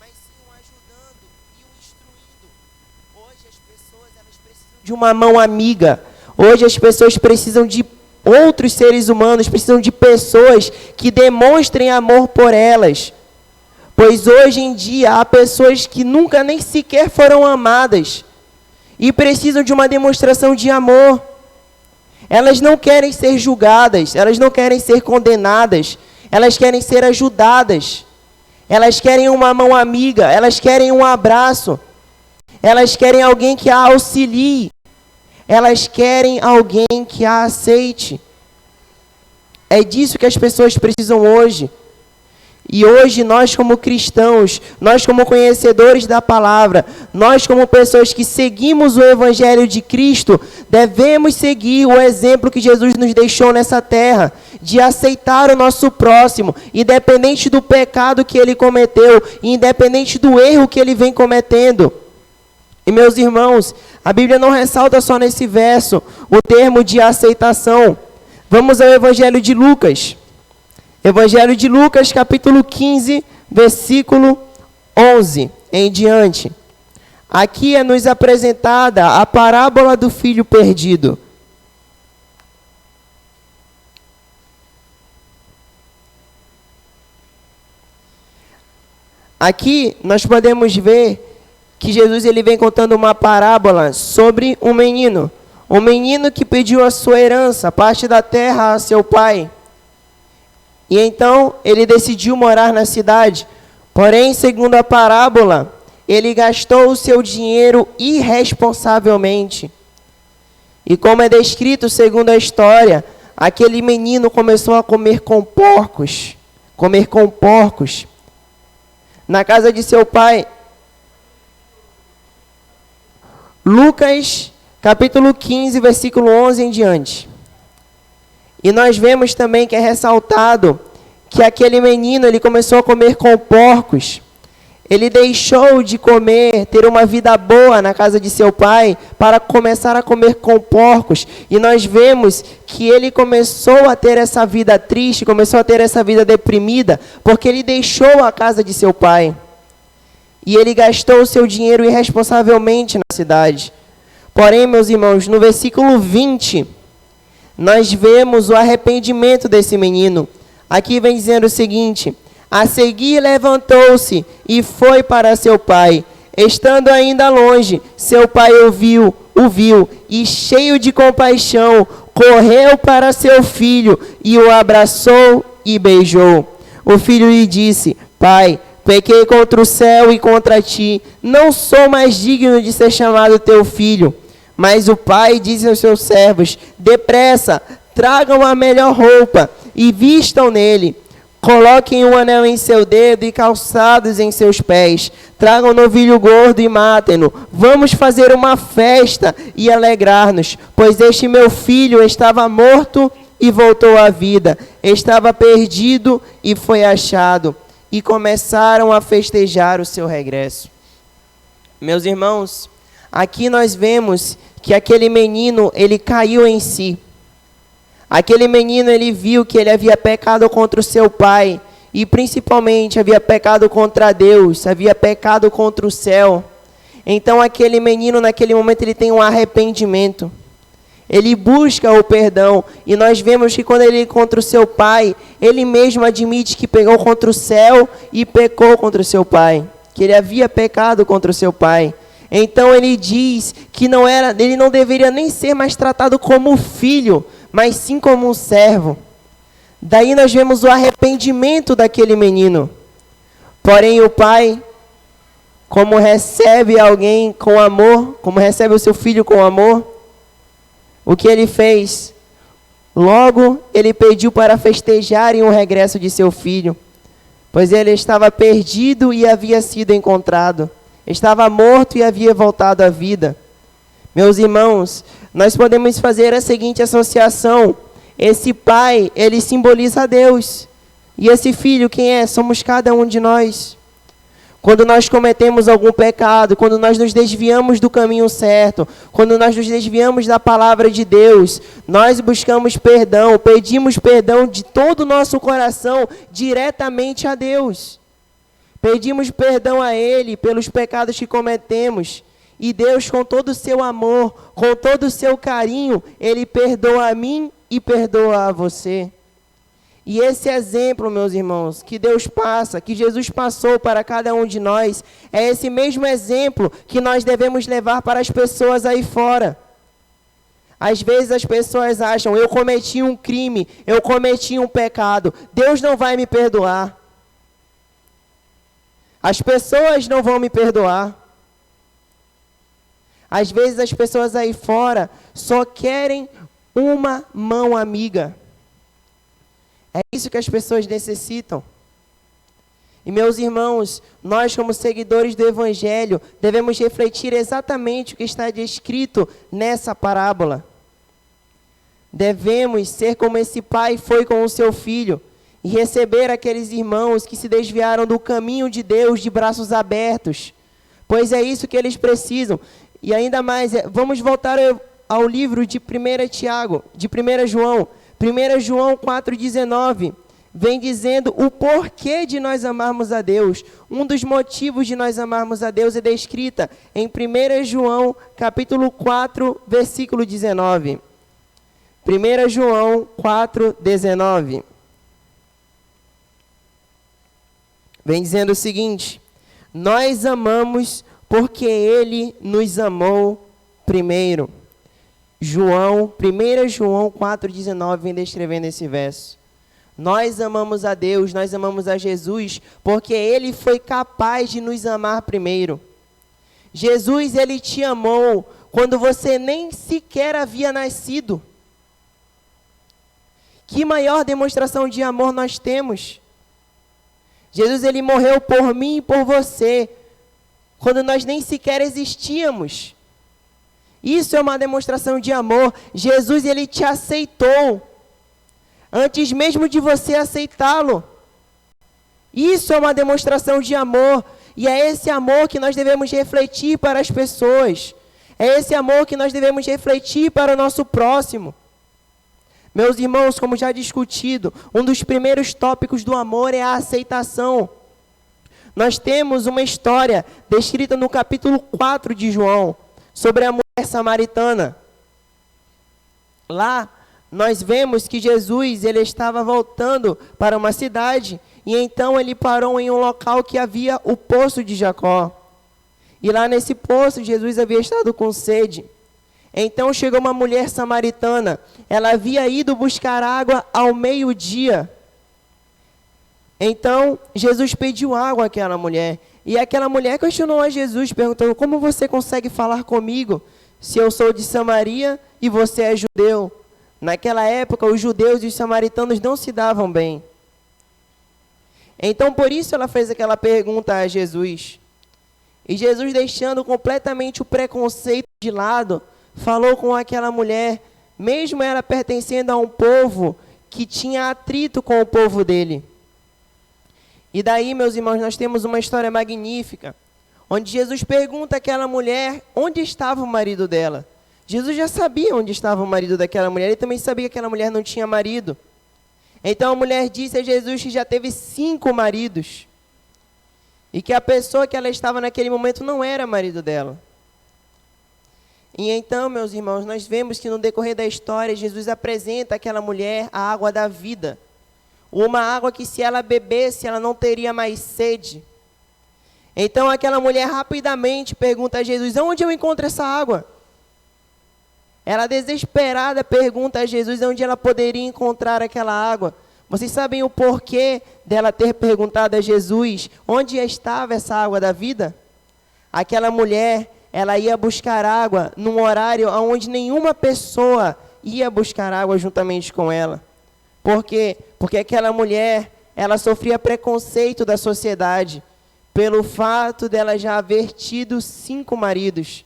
mas sim um ajudando e um instruindo. Hoje as pessoas elas precisam de uma mão amiga. Hoje as pessoas precisam de outros seres humanos, precisam de pessoas que demonstrem amor por elas. Pois hoje em dia há pessoas que nunca nem sequer foram amadas e precisam de uma demonstração de amor. Elas não querem ser julgadas, elas não querem ser condenadas, elas querem ser ajudadas. Elas querem uma mão amiga, elas querem um abraço. Elas querem alguém que a auxilie. Elas querem alguém que a aceite. É disso que as pessoas precisam hoje. E hoje nós como cristãos, nós como conhecedores da palavra, nós como pessoas que seguimos o Evangelho de Cristo, devemos seguir o exemplo que Jesus nos deixou nessa terra, de aceitar o nosso próximo, independente do pecado que ele cometeu, independente do erro que ele vem cometendo. E meus irmãos, a Bíblia não ressalta só nesse verso o termo de aceitação. Vamos ao Evangelho de Lucas. Evangelho de Lucas, capítulo 15, versículo 11 em diante. Aqui é nos apresentada a parábola do filho perdido. Aqui nós podemos ver que Jesus ele vem contando uma parábola sobre um menino que pediu a sua herança, parte da terra, a seu pai. E então ele decidiu morar na cidade. Porém, segundo a parábola, ele gastou o seu dinheiro irresponsavelmente. E como é descrito segundo a história, aquele menino começou a comer com porcos. Na casa de seu pai. Lucas, capítulo 15, versículo 11 em diante. E nós vemos também que é ressaltado que aquele menino, ele começou a comer com porcos. Ele deixou de comer, ter uma vida boa na casa de seu pai, para começar a comer com porcos. E nós vemos que ele começou a ter essa vida triste, começou a ter essa vida deprimida, porque ele deixou a casa de seu pai. E ele gastou o seu dinheiro irresponsavelmente na cidade. Porém, meus irmãos, no versículo 20... nós vemos o arrependimento desse menino. Aqui vem dizendo o seguinte: a seguir levantou-se e foi para seu pai. Estando ainda longe, seu pai o viu e, cheio de compaixão, correu para seu filho e o abraçou e beijou. O filho lhe disse: pai, pequei contra o céu e contra ti, não sou mais digno de ser chamado teu filho. Mas o pai disse aos seus servos: depressa, tragam a melhor roupa e vistam nele. Coloquem um anel em seu dedo e calçados em seus pés. Tragam um novilho gordo e matem-no. Vamos fazer uma festa e alegrar-nos, pois este meu filho estava morto e voltou à vida. Estava perdido e foi achado. E começaram a festejar o seu regresso. Meus irmãos, aqui nós vemos que aquele menino, ele caiu em si. Aquele menino, ele viu que ele havia pecado contra o seu pai. E principalmente havia pecado contra Deus, havia pecado contra o céu. Então aquele menino, naquele momento, ele tem um arrependimento. Ele busca o perdão. E nós vemos que quando ele encontra o seu pai, ele mesmo admite que pecou contra o céu e pecou contra o seu pai. Que ele havia pecado contra o seu pai. Então ele diz que ele não deveria nem ser mais tratado como filho, mas sim como um servo. Daí nós vemos o arrependimento daquele menino. Porém o pai, como recebe alguém com amor, como recebe o seu filho com amor, o que ele fez? Logo ele pediu para festejarem o regresso de seu filho, pois ele estava perdido e havia sido encontrado. Estava morto e havia voltado à vida. Meus irmãos, nós podemos fazer a seguinte associação. Esse pai, ele simboliza a Deus. E esse filho, quem é? Somos cada um de nós. Quando nós cometemos algum pecado, quando nós nos desviamos do caminho certo, quando nós nos desviamos da palavra de Deus, nós buscamos perdão, pedimos perdão de todo o nosso coração diretamente a Deus. Pedimos perdão a Ele pelos pecados que cometemos. E Deus, com todo o seu amor, com todo o seu carinho, Ele perdoa a mim e perdoa a você. E esse exemplo, meus irmãos, que Deus passa, que Jesus passou para cada um de nós, é esse mesmo exemplo que nós devemos levar para as pessoas aí fora. Às vezes as pessoas acham, eu cometi um crime, eu cometi um pecado, Deus não vai me perdoar. As pessoas não vão me perdoar. Às vezes as pessoas aí fora só querem uma mão amiga. É isso que as pessoas necessitam. E meus irmãos, nós como seguidores do Evangelho, devemos refletir exatamente o que está descrito nessa parábola. Devemos ser como esse pai foi com o seu filho, e receber aqueles irmãos que se desviaram do caminho de Deus de braços abertos, pois é isso que eles precisam. E ainda mais, vamos voltar ao livro de 1 Tiago, de 1 João. 1 João 4,19, vem dizendo o porquê de nós amarmos a Deus. Um dos motivos de nós amarmos a Deus é descrita em 1 João, capítulo 4, versículo 19. 1 João 4,19. Vem dizendo o seguinte: nós amamos porque Ele nos amou primeiro. 1 João 4,19 vem descrevendo esse verso. Nós amamos a Deus, nós amamos a Jesus, porque Ele foi capaz de nos amar primeiro. Jesus, Ele te amou quando você nem sequer havia nascido. Que maior demonstração de amor nós temos? Jesus, Ele morreu por mim e por você, quando nós nem sequer existíamos. Isso é uma demonstração de amor. Jesus, Ele te aceitou antes mesmo de você aceitá-lo. Isso é uma demonstração de amor. E é esse amor que nós devemos refletir para as pessoas. É esse amor que nós devemos refletir para o nosso próximo. Meus irmãos, como já discutido, um dos primeiros tópicos do amor é a aceitação. Nós temos uma história descrita no capítulo 4 de João, sobre a mulher samaritana. Lá, nós vemos que Jesus, ele estava voltando para uma cidade, e então ele parou em um local que havia o poço de Jacó. E lá nesse poço, Jesus havia estado com sede. Então chegou uma mulher samaritana, ela havia ido buscar água ao meio-dia. Então, Jesus pediu água àquela mulher. E aquela mulher questionou a Jesus, perguntando: como você consegue falar comigo, se eu sou de Samaria e você é judeu? Naquela época, os judeus e os samaritanos não se davam bem. Então, por isso ela fez aquela pergunta a Jesus. E Jesus, deixando completamente o preconceito de lado, falou com aquela mulher, mesmo ela pertencendo a um povo que tinha atrito com o povo dele. E daí, meus irmãos, nós temos uma história magnífica, onde Jesus pergunta àquela mulher onde estava o marido dela. Jesus já sabia onde estava o marido daquela mulher, ele também sabia que aquela mulher não tinha marido. Então a mulher disse a Jesus que já teve 5 maridos, e que a pessoa que ela estava naquele momento não era marido dela. E então, meus irmãos, nós vemos que no decorrer da história, Jesus apresenta àquela mulher a água da vida. Uma água que, se ela bebesse, ela não teria mais sede. Então aquela mulher rapidamente pergunta a Jesus: onde eu encontro essa água? Ela, desesperada, pergunta a Jesus onde ela poderia encontrar aquela água. Vocês sabem o porquê dela ter perguntado a Jesus onde estava essa água da vida? Aquela mulher, ela ia buscar água num horário onde nenhuma pessoa ia buscar água juntamente com ela. Por quê? Porque aquela mulher, ela sofria preconceito da sociedade, pelo fato dela já haver tido 5 maridos.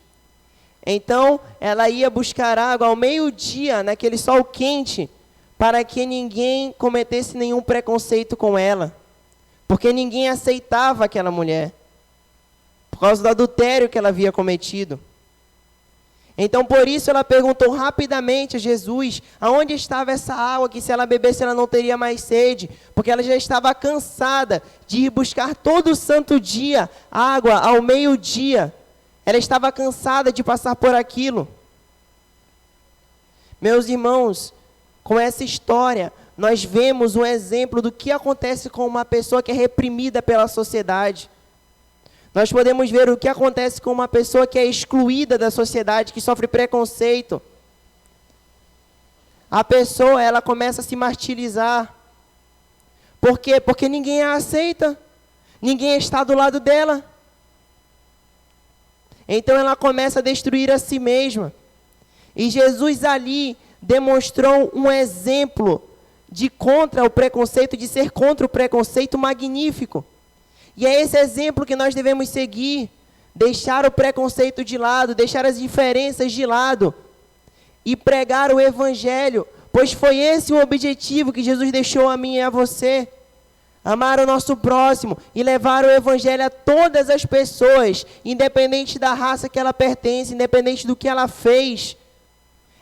Então, ela ia buscar água ao meio-dia, naquele sol quente, para que ninguém cometesse nenhum preconceito com ela. Porque ninguém aceitava aquela mulher, por causa do adultério que ela havia cometido. Então, por isso, ela perguntou rapidamente a Jesus aonde estava essa água, que se ela bebesse ela não teria mais sede, porque ela já estava cansada de ir buscar todo santo dia água ao meio-dia. Ela estava cansada de passar por aquilo. Meus irmãos, com essa história, nós vemos um exemplo do que acontece com uma pessoa que é reprimida pela sociedade. Nós podemos ver o que acontece com uma pessoa que é excluída da sociedade, que sofre preconceito. A pessoa, ela começa a se martirizar. Por quê? Porque ninguém a aceita. Ninguém está do lado dela. Então ela começa a destruir a si mesma. E Jesus ali demonstrou um exemplo de contra o preconceito, de ser contra o preconceito magnífico. E é esse exemplo que nós devemos seguir, deixar o preconceito de lado, deixar as diferenças de lado e pregar o Evangelho, pois foi esse o objetivo que Jesus deixou a mim e a você. Amar o nosso próximo e levar o Evangelho a todas as pessoas, independente da raça que ela pertence, independente do que ela fez.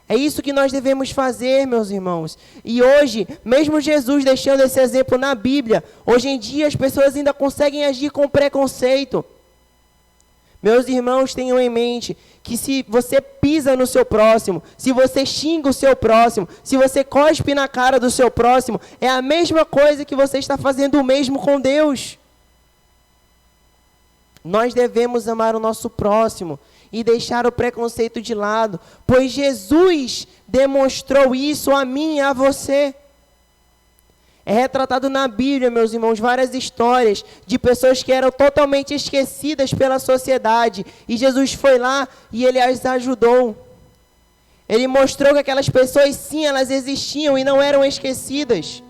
É isso que nós devemos fazer, meus irmãos. E hoje, mesmo Jesus deixando esse exemplo na Bíblia, hoje em dia as pessoas ainda conseguem agir com preconceito. Meus irmãos, tenham em mente que se você pisa no seu próximo, se você xinga o seu próximo, se você cospe na cara do seu próximo, é a mesma coisa que você está fazendo o mesmo com Deus. Nós devemos amar o nosso próximo e deixar o preconceito de lado, pois Jesus demonstrou isso a mim e a você. É retratado na Bíblia, meus irmãos, várias histórias de pessoas que eram totalmente esquecidas pela sociedade, e Jesus foi lá e ele as ajudou. Ele mostrou que aquelas pessoas, sim, elas existiam e não eram esquecidas.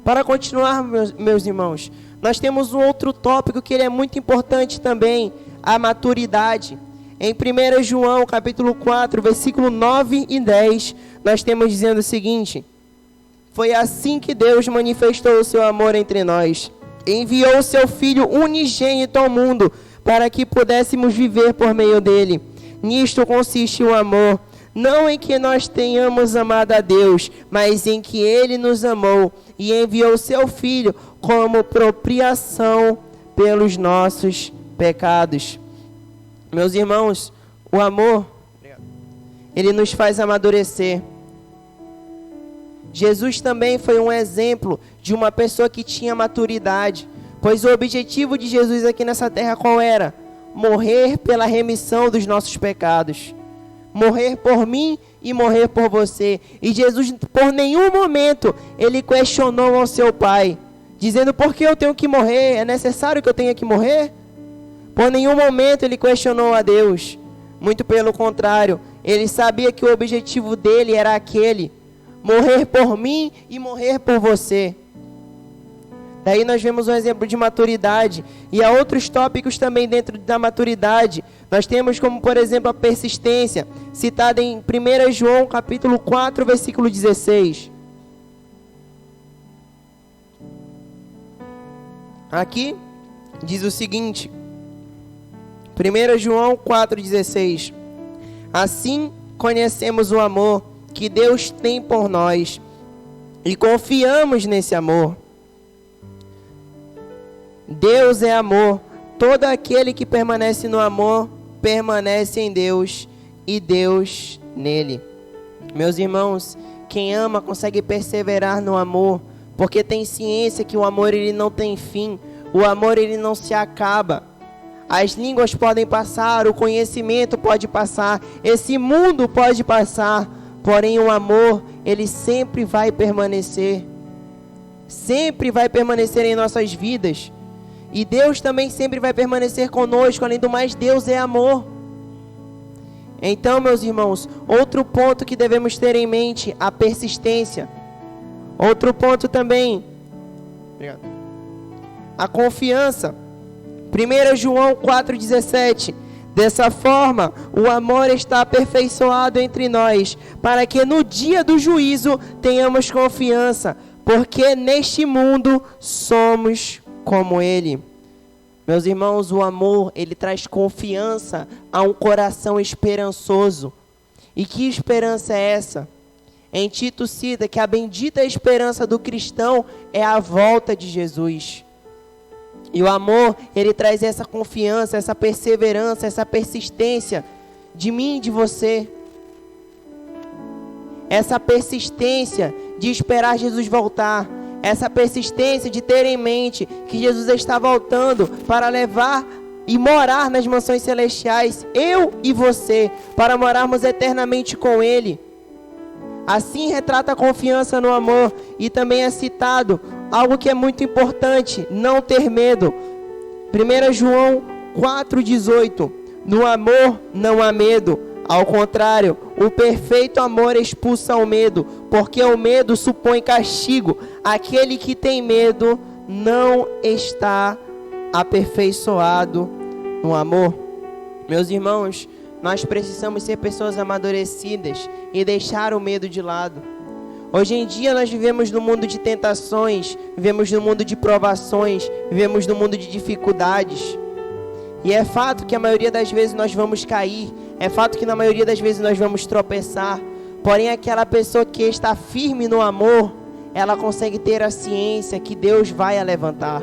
Para continuar, meus irmãos, nós temos um outro tópico que ele é muito importante também, a maturidade. Em 1 João, capítulo 4, versículo 9 e 10, nós temos dizendo o seguinte: foi assim que Deus manifestou o seu amor entre nós. Enviou o seu Filho unigênito ao mundo, para que pudéssemos viver por meio dele. Nisto consiste o amor, não em que nós tenhamos amado a Deus, mas em que ele nos amou e enviou o seu Filho como propiação pelos nossos pecados. Meus irmãos, o amor, ele nos faz amadurecer. Jesus também foi um exemplo de uma pessoa que tinha maturidade, pois o objetivo de Jesus aqui nessa terra qual era? Morrer pela remissão dos nossos pecados. Morrer por mim e morrer por você. E Jesus, por nenhum momento, ele questionou ao seu Pai, dizendo: por que eu tenho que morrer? É necessário que eu tenha que morrer? Por nenhum momento ele questionou a Deus. Muito pelo contrário, ele sabia que o objetivo dele era aquele: morrer por mim e morrer por você. Daí nós vemos um exemplo de maturidade. E há outros tópicos também dentro da maturidade. Nós temos como, por exemplo, a persistência, citada em 1 João, capítulo 4, versículo 16. Aqui diz o seguinte, 1 João 4,16: assim conhecemos o amor que Deus tem por nós e confiamos nesse amor. Deus é amor. Todo aquele que permanece no amor permanece em Deus e Deus nele. Meus irmãos, quem ama consegue perseverar no amor, porque tem ciência que o amor ele não tem fim. O amor ele não se acaba. As línguas podem passar, o conhecimento pode passar, esse mundo pode passar, porém o amor ele sempre vai permanecer. Sempre vai permanecer em nossas vidas. E Deus também sempre vai permanecer conosco. Além do mais, Deus é amor. Então, meus irmãos, outro ponto que devemos ter em mente, a persistência. Outro ponto também, a confiança. 1 João 4,17: dessa forma, o amor está aperfeiçoado entre nós, para que no dia do juízo tenhamos confiança, porque neste mundo somos como ele. Meus irmãos, o amor, ele traz confiança a um coração esperançoso. E que esperança é essa? Em Tito cita que a bendita esperança do cristão é a volta de Jesus. E o amor, ele traz essa confiança, essa perseverança, essa persistência de mim e de você. Essa persistência de esperar Jesus voltar. Essa persistência de ter em mente que Jesus está voltando para levar e morar nas mansões celestiais, eu e você, para morarmos eternamente com Ele. Assim retrata a confiança no amor. E também é citado algo que é muito importante: não ter medo. 1 João 4,18: no amor não há medo. Ao contrário, o perfeito amor expulsa o medo, porque o medo supõe castigo. Aquele que tem medo não está aperfeiçoado no amor. Meus irmãos, nós precisamos ser pessoas amadurecidas e deixar o medo de lado. Hoje em dia nós vivemos num mundo de tentações, vivemos num mundo de provações, vivemos num mundo de dificuldades. E é fato que a maioria das vezes nós vamos cair, é fato que na maioria das vezes nós vamos tropeçar. Porém, aquela pessoa que está firme no amor, ela consegue ter a ciência que Deus vai a levantar.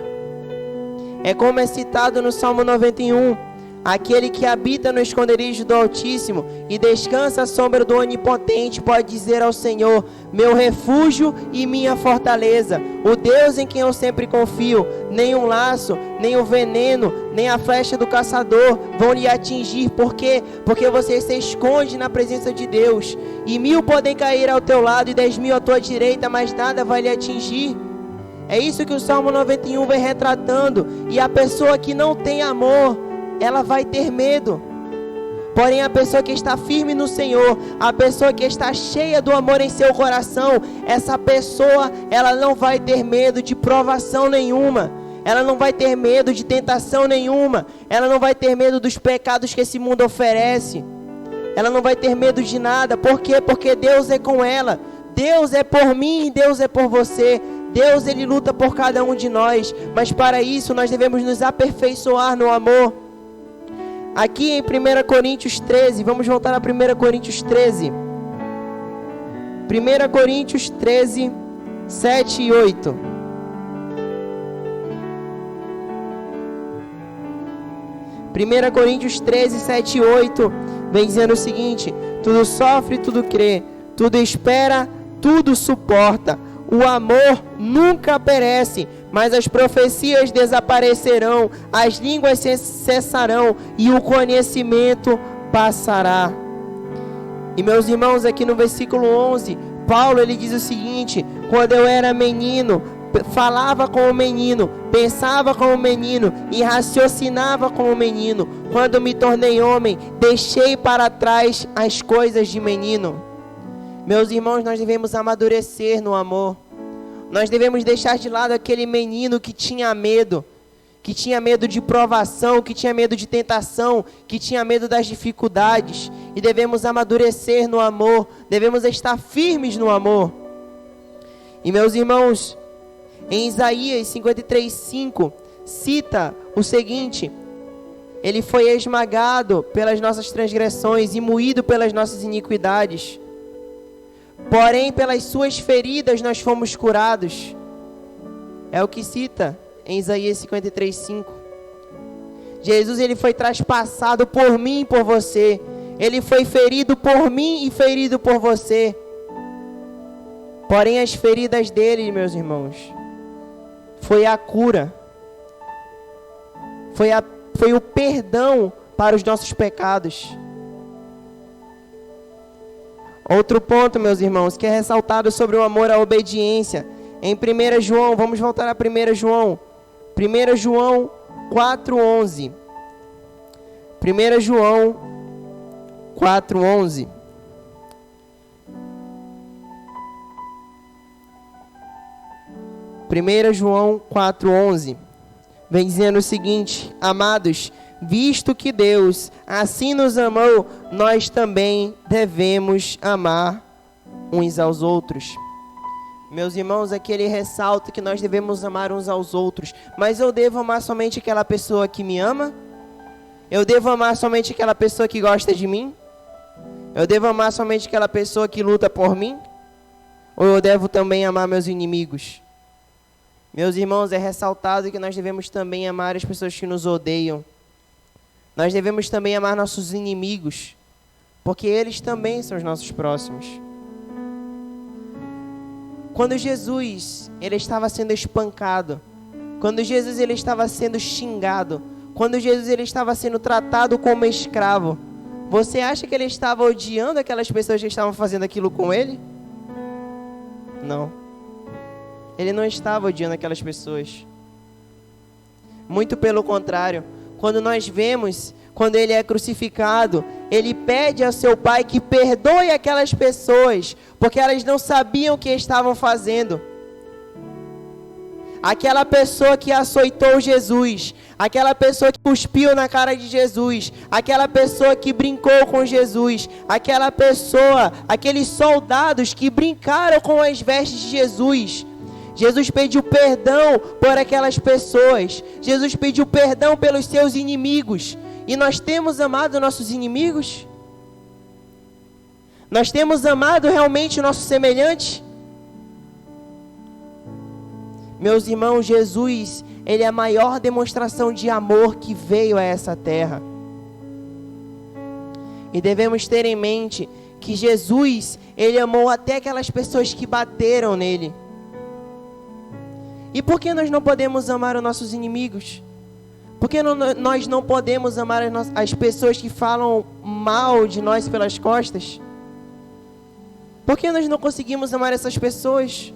É como é citado no Salmo 91: aquele que habita no esconderijo do Altíssimo e descansa à sombra do Onipotente pode dizer ao Senhor: meu refúgio e minha fortaleza, o Deus em quem eu sempre confio. Nem um laço, nem o veneno, nem a flecha do caçador vão lhe atingir. Por quê? Porque você se esconde na presença de Deus. E 1000 podem cair ao teu lado e 10.000 à tua direita, mas nada vai lhe atingir. É isso que o Salmo 91 vem retratando. E a pessoa que não tem amor, ela vai ter medo. Porém, a pessoa que está firme no Senhor, a pessoa que está cheia do amor em seu coração, essa pessoa, ela não vai ter medo de provação nenhuma. Ela não vai ter medo de tentação nenhuma. Ela não vai ter medo dos pecados que esse mundo oferece. Ela não vai ter medo de nada. Por quê? Porque Deus é com ela. Deus é por mim e Deus é por você. Deus, Ele luta por cada um de nós. Mas para isso nós devemos nos aperfeiçoar no amor. Aqui em 1 Coríntios 13, vamos voltar a 1 Coríntios 13. 1 Coríntios 13, 7 e 8. Coríntios 13, 7 e 8, vem dizendo o seguinte: tudo sofre, tudo crê, tudo espera, tudo suporta. O amor nunca perece, mas as profecias desaparecerão, as línguas cessarão e o conhecimento passará. E meus irmãos, aqui no versículo 11, Paulo ele diz o seguinte: quando eu era menino, falava como menino, pensava como menino e raciocinava como menino. Quando me tornei homem, deixei para trás as coisas de menino. Meus irmãos, nós devemos amadurecer no amor. Nós devemos deixar de lado aquele menino que tinha medo de provação, que tinha medo de tentação, que tinha medo das dificuldades. E devemos amadurecer no amor, devemos estar firmes no amor. E meus irmãos, em Isaías 53:5, cita o seguinte: ele foi esmagado pelas nossas transgressões e moído pelas nossas iniquidades. Porém, pelas suas feridas nós fomos curados. É o que cita em Isaías 53:5. Jesus, ele foi traspassado por mim e por você. Ele foi ferido por mim e ferido por você. Porém, as feridas dele, meus irmãos, foi a cura. Foi o perdão para os nossos pecados. Outro ponto, meus irmãos, que é ressaltado sobre o amor à obediência. Em 1 João, vamos voltar a 1 João. 1 João 4:11. 1 João 4:11. João 4:11 vem dizendo o seguinte: amados, visto que Deus assim nos amou, nós também devemos amar uns aos outros. Meus irmãos, aqui ele ressalta que nós devemos amar uns aos outros. Mas eu devo amar somente aquela pessoa que me ama? Eu devo amar somente aquela pessoa que gosta de mim? Eu devo amar somente aquela pessoa que luta por mim? Ou eu devo também amar meus inimigos? Meus irmãos, é ressaltado que nós devemos também amar as pessoas que nos odeiam. Nós devemos também amar nossos inimigos, porque eles também são os nossos próximos. Quando Jesus ele estava sendo espancado, quando Jesus ele estava sendo xingado, quando Jesus ele estava sendo tratado como escravo, você acha que ele estava odiando aquelas pessoas que estavam fazendo aquilo com ele? Não. Ele não estava odiando aquelas pessoas. Muito pelo contrário. Quando nós vemos, quando ele é crucificado, ele pede ao seu pai que perdoe aquelas pessoas, porque elas não sabiam o que estavam fazendo. Aquela pessoa que açoitou Jesus, aquela pessoa que cuspiu na cara de Jesus, aquela pessoa que brincou com Jesus, aquela pessoa, aqueles soldados que brincaram com as vestes de Jesus. Jesus pediu perdão por aquelas pessoas. Jesus pediu perdão pelos seus inimigos. E nós temos amado nossos inimigos? Nós temos amado realmente o nosso semelhante? Meus irmãos, Jesus, ele é a maior demonstração de amor que veio a essa terra. E devemos ter em mente que Jesus, ele amou até aquelas pessoas que bateram nele. E por que nós não podemos amar os nossos inimigos? Por que nós não podemos amar as pessoas que falam mal de nós pelas costas? Por que nós não conseguimos amar essas pessoas?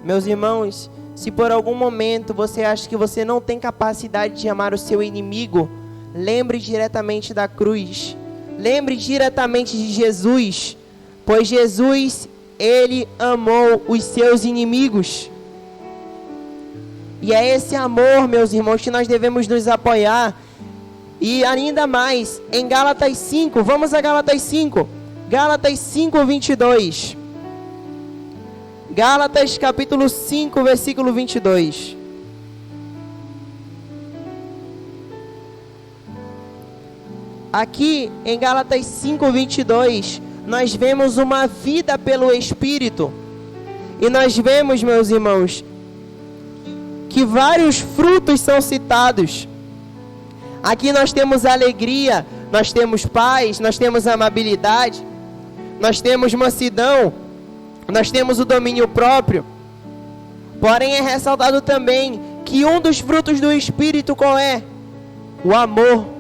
Meus irmãos, se por algum momento você acha que você não tem capacidade de amar o seu inimigo, lembre diretamente da cruz. Lembre diretamente de Jesus, pois Jesus, ele amou os seus inimigos. E é esse amor, meus irmãos, que nós devemos nos apoiar. E ainda mais, em Gálatas 5, vamos a Gálatas 5. Gálatas 5, 22. Gálatas capítulo 5, versículo 22. Aqui em Gálatas 5, 22, nós vemos uma vida pelo Espírito. E nós vemos, meus irmãos, que vários frutos são citados. Aqui nós temos alegria, nós temos paz, nós temos amabilidade, nós temos mansidão, nós temos o domínio próprio. Porém é ressaltado também que um dos frutos do Espírito qual é? O amor.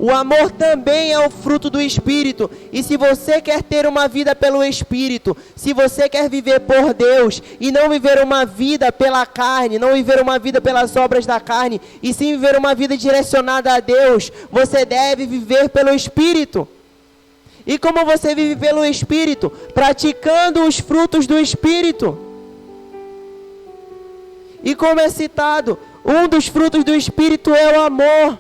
O amor também é o fruto do Espírito. E se você quer ter uma vida pelo Espírito, se você quer viver por Deus e não viver uma vida pela carne, não viver uma vida pelas obras da carne, e sim viver uma vida direcionada a Deus, você deve viver pelo Espírito. E como você vive pelo Espírito? Praticando os frutos do Espírito. E como é citado, um dos frutos do Espírito é o amor.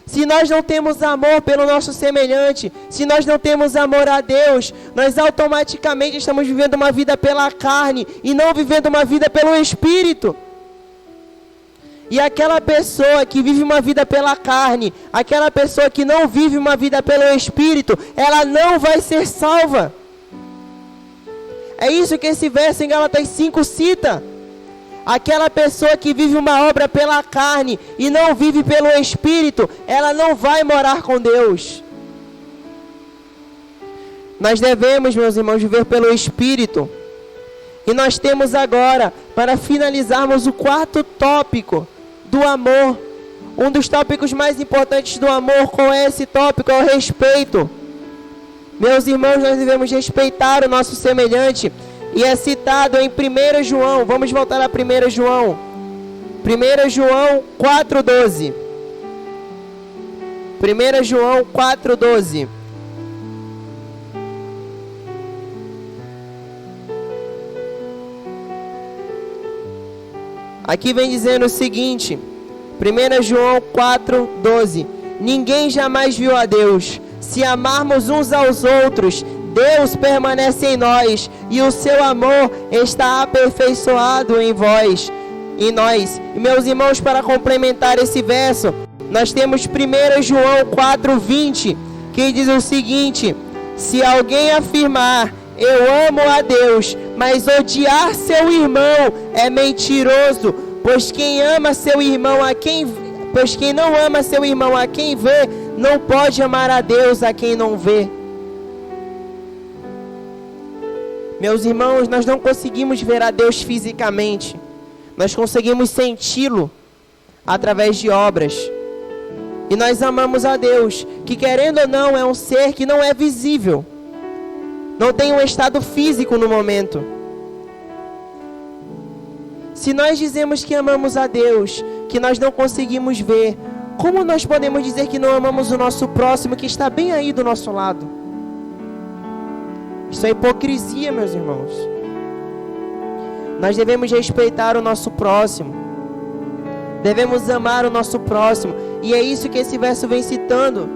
Se nós não temos amor pelo nosso semelhante, se nós não temos amor a Deus, nós automaticamente estamos vivendo uma vida pela carne e não vivendo uma vida pelo Espírito. E aquela pessoa que vive uma vida pela carne, aquela pessoa que não vive uma vida pelo Espírito, ela não vai ser salva. É isso que esse verso em Gálatas 5 cita. Aquela pessoa que vive uma obra pela carne e não vive pelo Espírito, ela não vai morar com Deus. Nós devemos, meus irmãos, viver pelo Espírito. E nós temos agora, para finalizarmos, o quarto tópico do amor. Um dos tópicos mais importantes do amor, qual é esse tópico? É o respeito. Meus irmãos, nós devemos respeitar o nosso semelhante. E é citado em 1 João, vamos voltar a 1 João. 1 João 4,12. 1 João 4,12. Aqui vem dizendo o seguinte, 1 João 4,12. Ninguém jamais viu a Deus. Se amarmos uns aos outros, Deus permanece em nós e o seu amor está aperfeiçoado em vós, em nós. E meus irmãos, para complementar esse verso, nós temos 1 João 4:20, que diz o seguinte: se alguém afirmar eu amo a Deus, mas odiar seu irmão é mentiroso, pois quem não ama seu irmão a quem vê, não pode amar a Deus a quem não vê. Meus irmãos, nós não conseguimos ver a Deus fisicamente, nós conseguimos senti-lo através de obras. E nós amamos a Deus, que querendo ou não é um ser que não é visível, não tem um estado físico no momento. Se nós dizemos que amamos a Deus, que nós não conseguimos ver, como nós podemos dizer que não amamos o nosso próximo, que está bem aí do nosso lado? Isso é hipocrisia, meus irmãos. Nós devemos respeitar o nosso próximo, devemos amar o nosso próximo, e é isso que esse verso vem citando.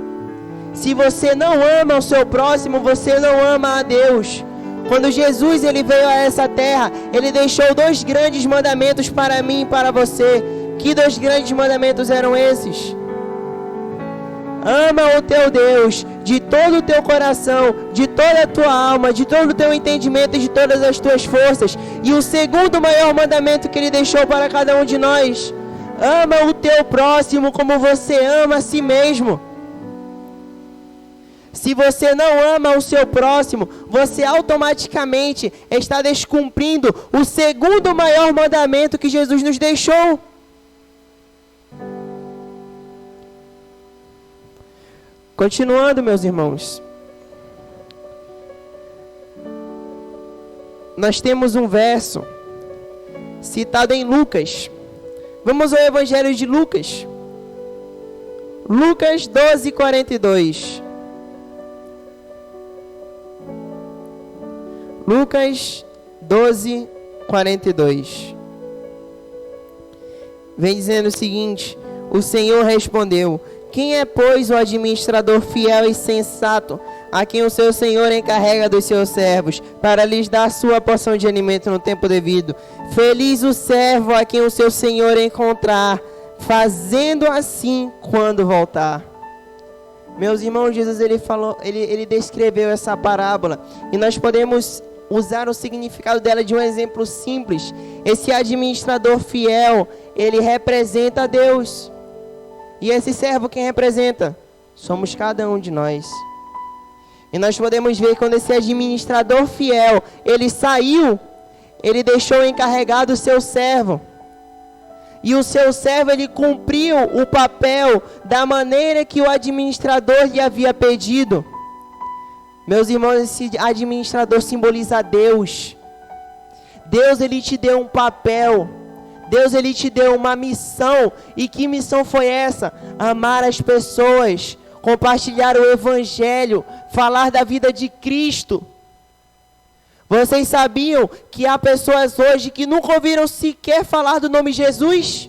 Se você não ama o seu próximo, você não ama a Deus. Quando Jesus ele veio a essa terra, ele deixou 2 grandes mandamentos para mim e para você. Que 2 grandes mandamentos eram esses? Ama o teu Deus de todo o teu coração, de toda a tua alma, de todo o teu entendimento e de todas as tuas forças. E o segundo maior mandamento que ele deixou para cada um de nós: ama o teu próximo como você ama a si mesmo. Se você não ama o seu próximo, você automaticamente está descumprindo o segundo maior mandamento que Jesus nos deixou. Continuando, meus irmãos, nós temos um verso citado em Lucas. Vamos ao Evangelho de Lucas. Lucas 12:42. Lucas 12:42. Vem dizendo o seguinte: o Senhor respondeu: quem é, pois, o administrador fiel e sensato, a quem o seu Senhor encarrega dos seus servos, para lhes dar sua porção de alimento no tempo devido? Feliz o servo a quem o seu Senhor encontrar, fazendo assim quando voltar. Meus irmãos, Jesus ele descreveu essa parábola, e nós podemos usar o significado dela de um exemplo simples. Esse administrador fiel, ele representa a Deus. E esse servo quem representa? Somos cada um de nós. E nós podemos ver quando esse administrador fiel, ele saiu, ele deixou encarregado o seu servo. E o seu servo, ele cumpriu o papel da maneira que o administrador lhe havia pedido. Meus irmãos, esse administrador simboliza Deus. Deus, ele te deu um papel. Deus, ele te deu uma missão. E que missão foi essa? Amar as pessoas, compartilhar o Evangelho, falar da vida de Cristo. Vocês sabiam que há pessoas hoje que nunca ouviram sequer falar do nome Jesus?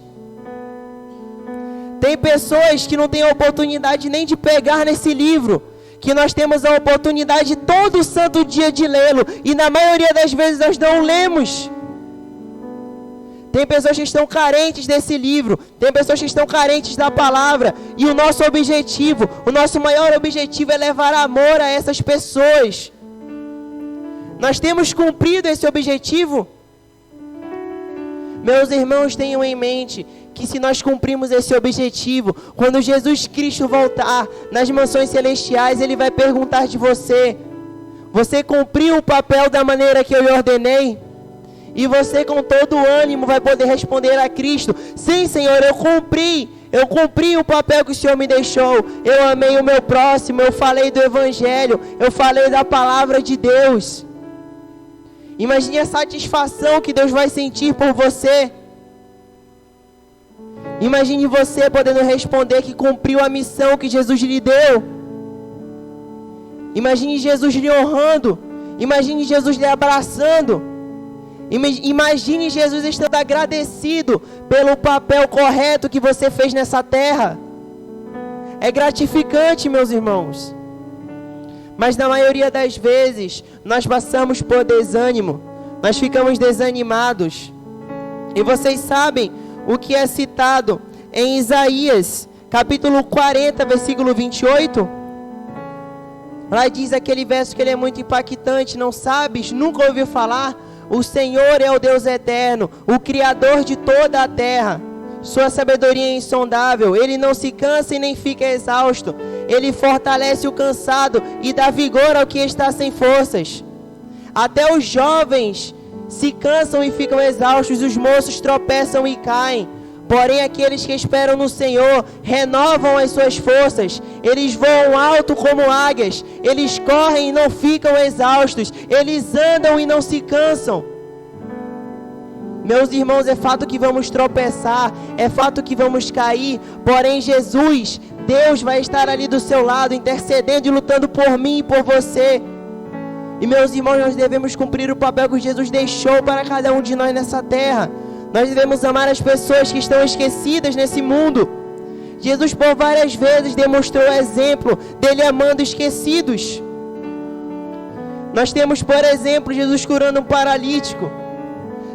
Tem pessoas que não têm a oportunidade nem de pegar nesse livro, que nós temos a oportunidade todo santo dia de lê-lo, e na maioria das vezes nós não lemos. Tem pessoas que estão carentes desse livro, tem pessoas que estão carentes da palavra, e o nosso objetivo, o nosso maior objetivo é levar amor a essas pessoas. Nós temos cumprido esse objetivo? Meus irmãos, tenham em mente que se nós cumprimos esse objetivo, quando Jesus Cristo voltar nas mansões celestiais, Ele vai perguntar de você: você cumpriu o papel da maneira que eu lhe ordenei? E você com todo o ânimo vai poder responder a Cristo: sim, Senhor, eu cumpri o papel que o Senhor me deixou. Eu amei o meu próximo, eu falei do Evangelho, eu falei da palavra de Deus. Imagine a satisfação que Deus vai sentir por você. Imagine você podendo responder que cumpriu a missão que Jesus lhe deu. Imagine Jesus lhe honrando. Imagine Jesus lhe abraçando. Imagine Jesus estando agradecido pelo papel correto que você fez nessa terra. É gratificante, meus irmãos. Mas na maioria das vezes, nós passamos por desânimo, nós ficamos desanimados. E vocês sabem o que é citado em Isaías, capítulo 40, versículo 28? Lá diz aquele verso que ele é muito impactante. Não sabes, nunca ouviu falar? O Senhor é o Deus eterno, o Criador de toda a terra. Sua sabedoria é insondável, Ele não se cansa e nem fica exausto. Ele fortalece o cansado e dá vigor ao que está sem forças. Até os jovens se cansam e ficam exaustos, os moços tropeçam e caem. Porém, aqueles que esperam no Senhor renovam as suas forças. Eles voam alto como águias. Eles correm e não ficam exaustos. Eles andam e não se cansam. Meus irmãos, é fato que vamos tropeçar. É fato que vamos cair. Porém, Jesus, Deus vai estar ali do seu lado, intercedendo e lutando por mim e por você. E meus irmãos, nós devemos cumprir o papel que Jesus deixou para cada um de nós nessa terra. Nós devemos amar as pessoas que estão esquecidas nesse mundo. Jesus por várias vezes demonstrou o exemplo dele amando esquecidos. Nós temos, por exemplo, Jesus curando um paralítico.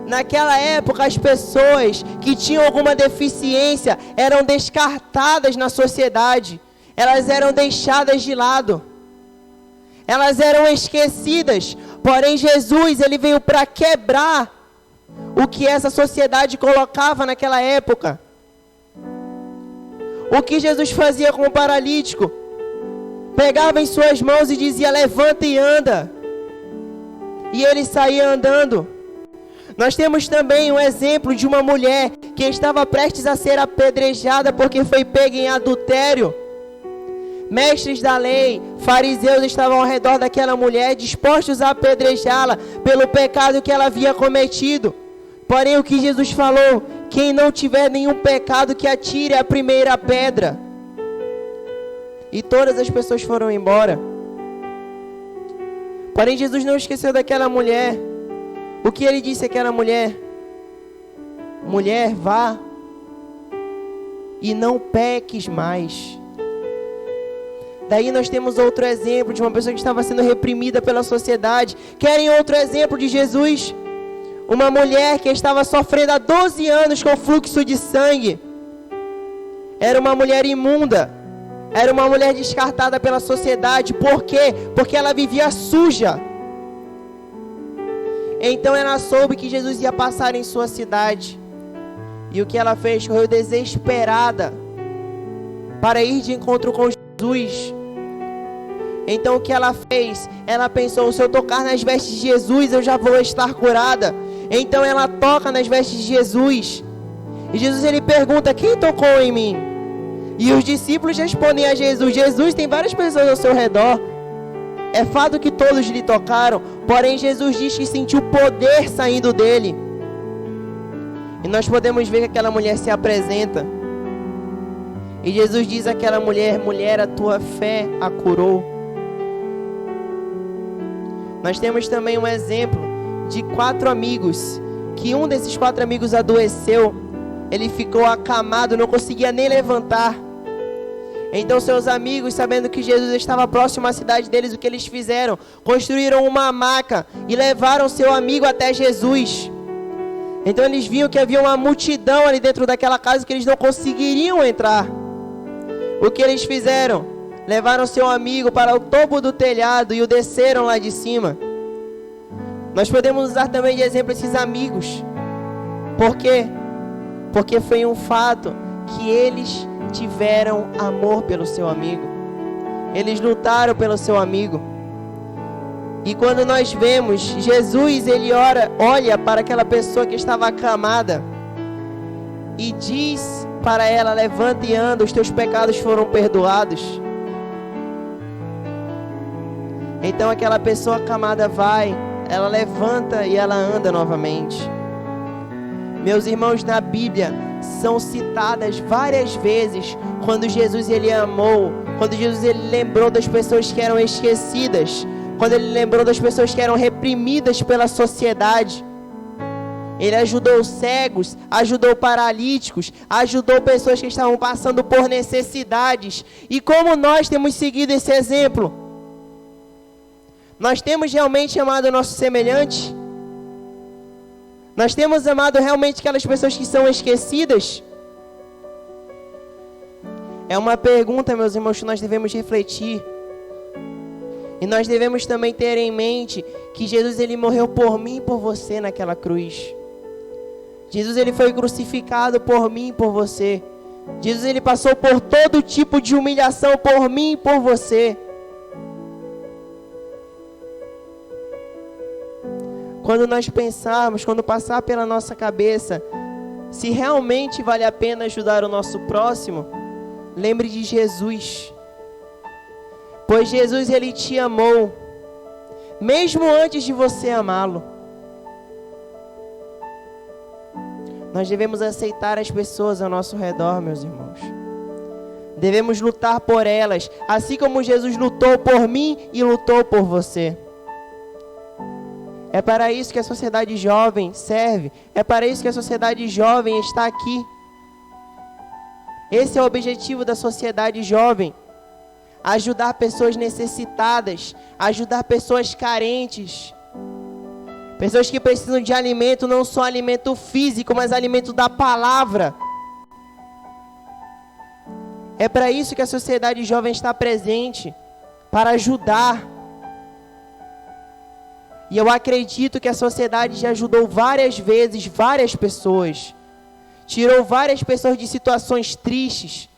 Naquela época, as pessoas que tinham alguma deficiência eram descartadas na sociedade. Elas eram deixadas de lado. Elas eram esquecidas. Porém, Jesus, ele veio para quebrar o que essa sociedade colocava naquela época. O que Jesus fazia com o paralítico? Pegava em suas mãos e dizia: levanta e anda. E ele saía andando. Nós temos também um exemplo de uma mulher que estava prestes a ser apedrejada porque foi pega em adultério. Mestres da lei, fariseus estavam ao redor daquela mulher, dispostos a apedrejá-la pelo pecado que ela havia cometido. Porém, o que Jesus falou: quem não tiver nenhum pecado, que atire a primeira pedra. E todas as pessoas foram embora. Porém, Jesus não esqueceu daquela mulher. O que ele disse àquela mulher? Mulher, vá e não peques mais. Daí nós temos outro exemplo de uma pessoa que estava sendo reprimida pela sociedade. Querem outro exemplo de Jesus? Uma mulher que estava sofrendo há 12 anos com fluxo de sangue. Era uma mulher imunda. Era uma mulher descartada pela sociedade. Por quê? Porque ela vivia suja. Então ela soube que Jesus ia passar em sua cidade. E o que ela fez? Correu desesperada para ir de encontro com Jesus. Então o que ela fez? Ela pensou: se eu tocar nas vestes de Jesus, eu já vou estar curada. Então ela toca nas vestes de Jesus. E Jesus, ele pergunta: quem tocou em mim? E os discípulos respondem a Jesus: Jesus, tem várias pessoas ao seu redor. É fato que todos lhe tocaram. Porém, Jesus diz que sentiu poder saindo dele. E nós podemos ver que aquela mulher se apresenta. E Jesus diz àquela mulher: mulher, a tua fé a curou. Nós temos também um exemplo de 4 amigos. Que um desses 4 amigos adoeceu. Ele ficou acamado, não conseguia nem levantar. Então seus amigos, sabendo que Jesus estava próximo à cidade deles, o que eles fizeram? Construíram uma maca e levaram seu amigo até Jesus. Então eles viam que havia uma multidão ali dentro daquela casa que eles não conseguiriam entrar. O que eles fizeram? Levaram seu amigo para o topo do telhado e o desceram lá de cima. Nós podemos usar também de exemplo esses amigos. Por quê? Porque foi um fato que eles tiveram amor pelo seu amigo. Eles lutaram pelo seu amigo. E quando nós vemos Jesus, ele olha para aquela pessoa que estava acamada e diz para ela: levanta e anda, os teus pecados foram perdoados. Então aquela pessoa acamada vai, ela levanta e ela anda novamente. Meus irmãos, na Bíblia são citadas várias vezes quando Jesus ele amou, quando Jesus ele lembrou das pessoas que eram esquecidas, quando ele lembrou das pessoas que eram reprimidas pela sociedade. Ele ajudou cegos, ajudou paralíticos, ajudou pessoas que estavam passando por necessidades. E como nós temos seguido esse exemplo? Nós temos realmente amado o nosso semelhante? Nós temos amado realmente aquelas pessoas que são esquecidas? É uma pergunta, meus irmãos, que nós devemos refletir. E nós devemos também ter em mente que Jesus, ele morreu por mim e por você naquela cruz. Jesus, ele foi crucificado por mim e por você. Jesus, ele passou por todo tipo de humilhação por mim e por você. Quando nós pensarmos, quando passar pela nossa cabeça, se realmente vale a pena ajudar o nosso próximo, lembre de Jesus. Pois Jesus, ele te amou, mesmo antes de você amá-lo. Nós devemos aceitar as pessoas ao nosso redor, meus irmãos. Devemos lutar por elas, assim como Jesus lutou por mim e lutou por você. É para isso que a sociedade jovem serve. É para isso que a sociedade jovem está aqui. Esse é o objetivo da sociedade jovem. Ajudar pessoas necessitadas. Ajudar pessoas carentes. Pessoas que precisam de alimento, não só alimento físico, mas alimento da palavra. É para isso que a sociedade jovem está presente. Para ajudar. E eu acredito que a sociedade já ajudou várias vezes, várias pessoas. Tirou várias pessoas de situações tristes.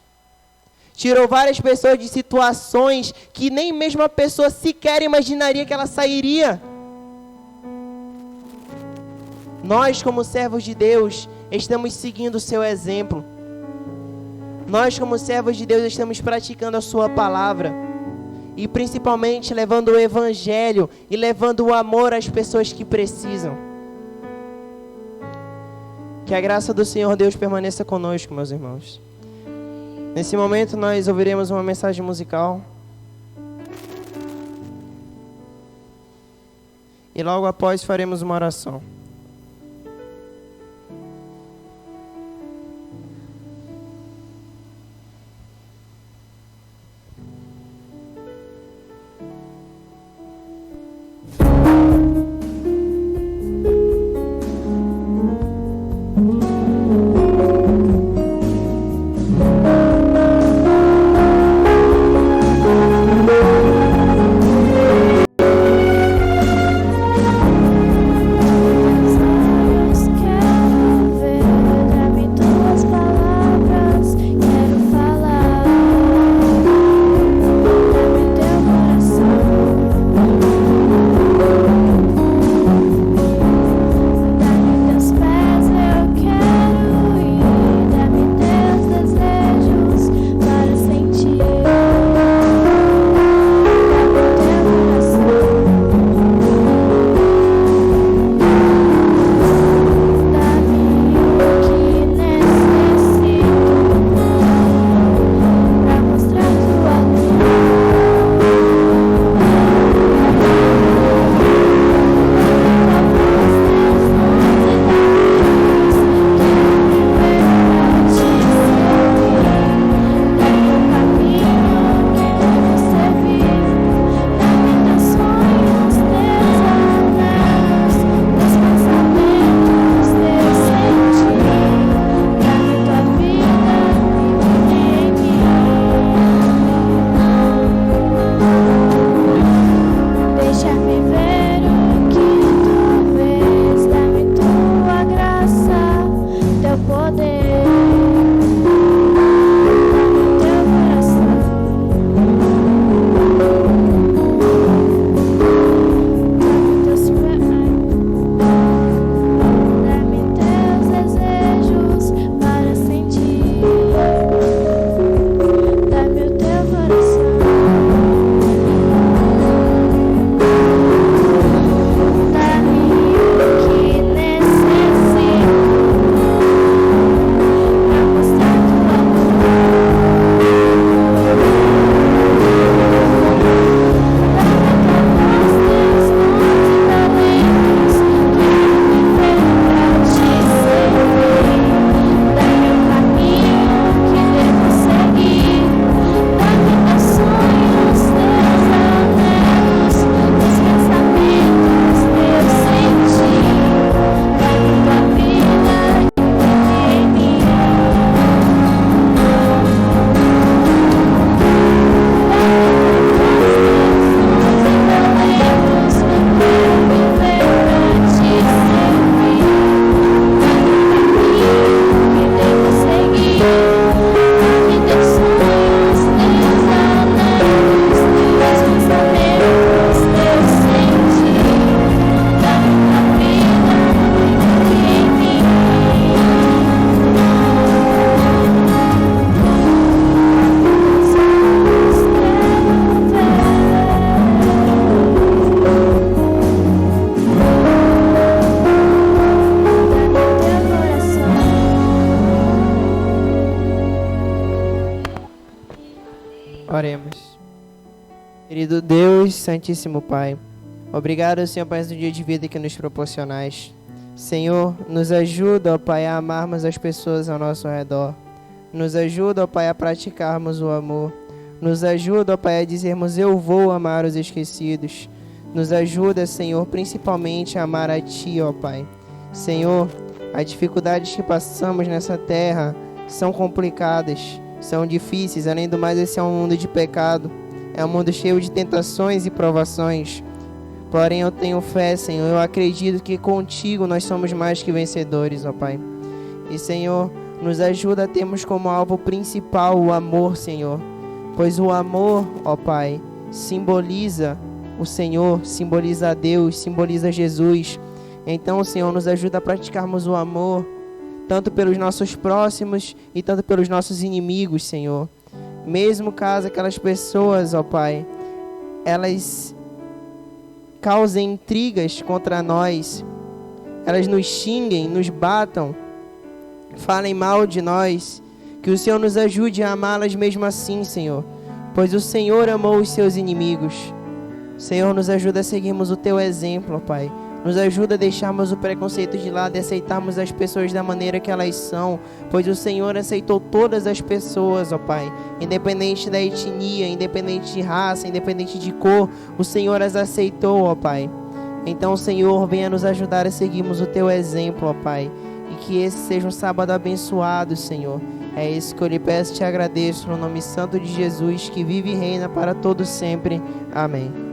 Tirou várias pessoas de situações que nem mesmo a pessoa sequer imaginaria que ela sairia. Nós, como servos de Deus, estamos seguindo o seu exemplo. Nós, como servos de Deus, estamos praticando a sua palavra. E principalmente levando o evangelho e levando o amor às pessoas que precisam. Que a graça do Senhor Deus permaneça conosco, meus irmãos. Nesse momento nós ouviremos uma mensagem musical. E logo após faremos uma oração. Oremos. Querido Deus, Santíssimo Pai, obrigado, Senhor, por esse dia de vida que nos proporcionais. Senhor, nos ajuda, ó Pai, a amarmos as pessoas ao nosso redor. Nos ajuda, ó Pai, a praticarmos o amor. Nos ajuda, ó Pai, a dizermos: eu vou amar os esquecidos. Nos ajuda, Senhor, principalmente a amar a Ti, ó Pai. Senhor, as dificuldades que passamos nessa terra são complicadas, são difíceis. Além do mais, esse é um mundo de pecado. É um mundo cheio de tentações e provações. Porém, eu tenho fé, Senhor. Eu acredito que contigo nós somos mais que vencedores, ó Pai. E, Senhor, nos ajuda a termos como alvo principal o amor, Senhor. Pois o amor, ó Pai, simboliza o Senhor, simboliza a Deus, simboliza Jesus. Então, Senhor, nos ajuda a praticarmos o amor, tanto pelos nossos próximos e tanto pelos nossos inimigos, Senhor. Mesmo caso aquelas pessoas, ó Pai, elas causem intrigas contra nós, elas nos xinguem, nos batam, falem mal de nós, que o Senhor nos ajude a amá-las mesmo assim, Senhor, pois o Senhor amou os seus inimigos. Senhor, nos ajuda a seguirmos o Teu exemplo, ó Pai. Nos ajuda a deixarmos o preconceito de lado e aceitarmos as pessoas da maneira que elas são, pois o Senhor aceitou todas as pessoas, ó Pai, independente da etnia, independente de raça, independente de cor, o Senhor as aceitou, ó Pai. Então, Senhor, venha nos ajudar a seguirmos o Teu exemplo, ó Pai, e que esse seja um sábado abençoado, Senhor. É isso que eu lhe peço e te agradeço, no nome santo de Jesus, que vive e reina para todo sempre. Amém.